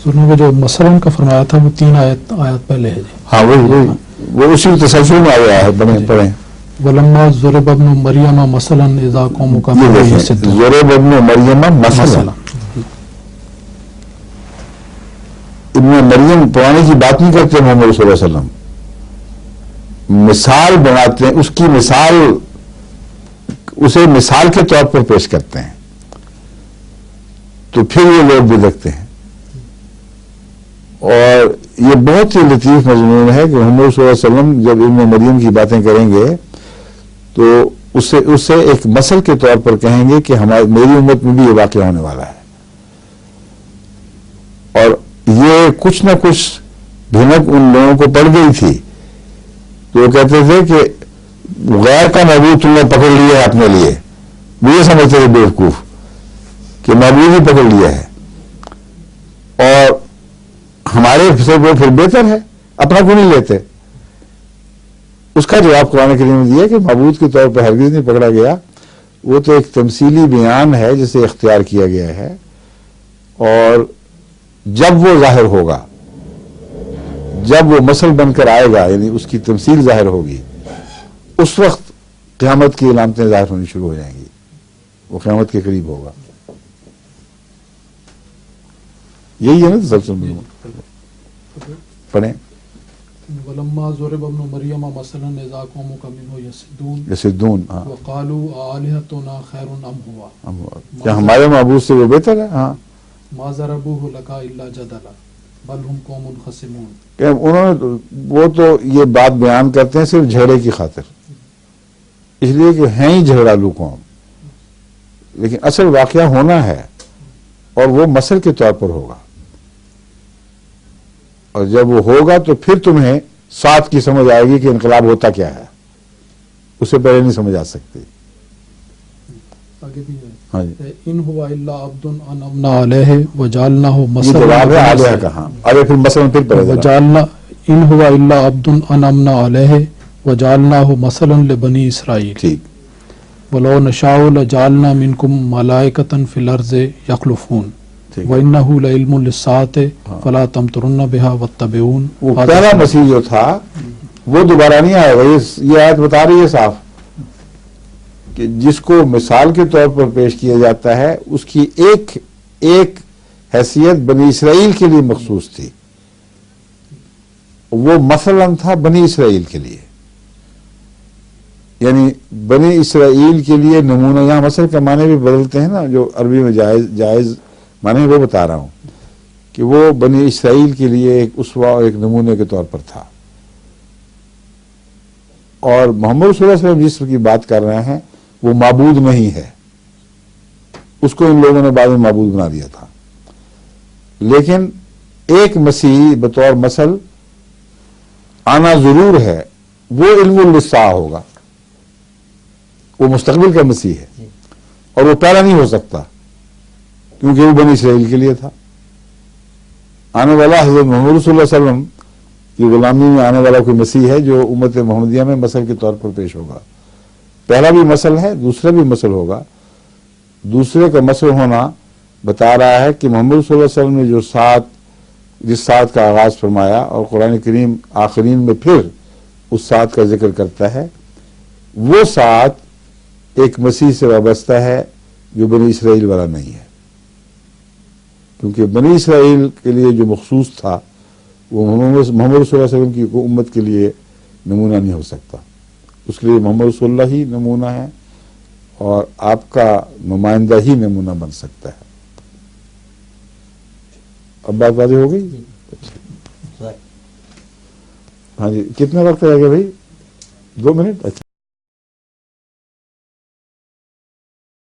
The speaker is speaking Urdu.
سنوں کے جو مثلاً کا فرمایا تھا وہ 3 آیات پہلے ہے جی. ہاں وہ اسی تسلسل میں آیا ہے. پڑھیں. ولما ضرب ابن مریم مثلا اذا قومک منہ یصدون. ضرب ابن مریم مثلا. ابن مریم پڑھانے کی بات نہیں کرتے محمد صلی اللہ علیہ وسلم. مثال بناتے ہیں, اس کی مثال, اسے مثال کے طور پر پیش کرتے ہیں, تو پھر یہ لوگ بھی دیکھتے ہیں. اور یہ بہت ہی لطیف مضمون ہے کہ محمد صلی اللہ علیہ وسلم جب ابن مریم کی باتیں کریں گے تو اسے ایک مثل کے طور پر کہیں گے کہ میری امت میں بھی یہ واقعہ ہونے والا ہے. اور یہ کچھ نہ کچھ بھنک ان لوگوں کو پڑ گئی تھی, تو وہ کہتے تھے کہ غیر کا معبود تم نے پکڑ لیا ہے اپنے لیے. وہ یہ سمجھتے تھے بیوقوف کہ معبود ہی پکڑ لیا ہے, اور ہمارے سے وہ پھر بہتر ہے, اپنا کیوں نہیں لیتے. اس کا جواب قرآن کریم نے دیا کہ معبود کے طور پر ہرگز نہیں پکڑا گیا, وہ تو ایک تمثیلی بیان ہے جسے اختیار کیا گیا ہے, اور جب وہ ظاہر ہوگا, جب وہ مثل بن کر آئے گا, یعنی اس کی تمثیل ظاہر ہوگی, اس وقت قیامت کی علامتیں ظاہر ہونی شروع ہو جائیں گی. وہ قیامت کے قریب ہوگا. یہی ہے نا تسلسل میں. پڑھیں. ولما ضرب ابن مریم مثلا اذا قومک منہ یصدون. یصدون. ہاں. وقالوا آلہتنا خیر ام ہوا. کیا ہمارے معبود سے وہ بہتر ہے؟ ہاں. ما ضربوہ لک الا جدلا بل ہم قوم خصمون. انہوں نے وہ تو یہ بات بیان کرتے ہیں صرف جھگڑے کی خاطر, اس لیے کہ ہیں ہی جھگڑالو قوم, لیکن اصل واقعہ ہونا ہے اور وہ مثل کے طور پر ہوگا. اور جب وہ ہوگا تو پھر تمہیں ساتھ کی سمجھ آئے گی کہ انقلاب ہوتا کیا ہے, اسے پہلے نہیں سمجھ آ سکتی. آگے بھی ہے. ہاں جی. ان ہوا الا عبد انعمنا علیہ وجعلناہ یہ مثلا. جواب ہے آلیہ کا. ہاں ارے پھر مثلا پھر پڑھے ذرا. وجعلنا ان ہوا الا عبد انعمنا علیہ وجعلناہ مثلا لبنی اسرائیل. ٹھیک. ولو نشاء لجعلنا منکم ملائکۃ فی الارض یخلفون وَإِنَّهُ لَعِلْمٌ لِلسَّاعَةِ فَلَا تَمْتَرُنَّ بِهَا وَاتَّبِعُونِ. وہ پہلا مسیح جو تھا وہ دوبارہ نہیں آئے گا. یہ آیت بتا رہی ہے صاف کہ جس کو مثال کے طور پر پیش کیا جاتا ہے اس کی ایک حیثیت بنی اسرائیل کے لیے مخصوص تھی. وہ مثلاً تھا بنی اسرائیل کے لیے, یعنی بنی اسرائیل کے لیے نمونہ. یہاں مثل کا معنی بھی بدلتے ہیں نا, جو عربی میں جائز معنی وہ بتا رہا ہوں کہ وہ بنی اسرائیل کے لیے ایک اسوہ اور ایک نمونے کے طور پر تھا. اور محمد صلی اللہ علیہ وسلم جس کی بات کر رہے ہیں وہ معبود نہیں ہے, اس کو ان لوگوں نے بعد میں معبود بنا دیا تھا. لیکن ایک مسیح بطور مثل آنا ضرور ہے, وہ علم للساعہ ہوگا. وہ مستقبل کا مسیح ہے اور وہ پہلا نہیں ہو سکتا کیونکہ وہ بنی اسرائیل کے لیے تھا. آنے والا حضرت محمد صلی اللہ علیہ وسلم کی غلامی میں آنے والا کوئی مسیح ہے جو امت محمدیہ میں مثل کے طور پر پیش ہوگا. پہلا بھی مثل ہے, دوسرا بھی مثل ہوگا. دوسرے کا مثل ہونا بتا رہا ہے کہ محمد صلی اللہ علیہ وسلم نے جس ساتھ کا آغاز فرمایا, اور قرآن کریم آخرین میں پھر اس ساتھ کا ذکر کرتا ہے, وہ ساتھ ایک مسیح سے وابستہ ہے جو بنی اسرائیل والا نہیں ہے. کیونکہ بنی اسرائیل کے لیے جو مخصوص تھا وہ محمد صلی اللہ علیہ وسلم کی امت کے لیے نمونہ نہیں ہو سکتا. اس کے لیے محمد صلی اللہ ہی نمونہ ہے اور آپ کا نمائندہ ہی نمونہ بن سکتا ہے. اب بات واضح ہو گئی؟ ہاں جی. کتنا وقت رہ گیا بھائی؟ 2 منٹ. اچھا.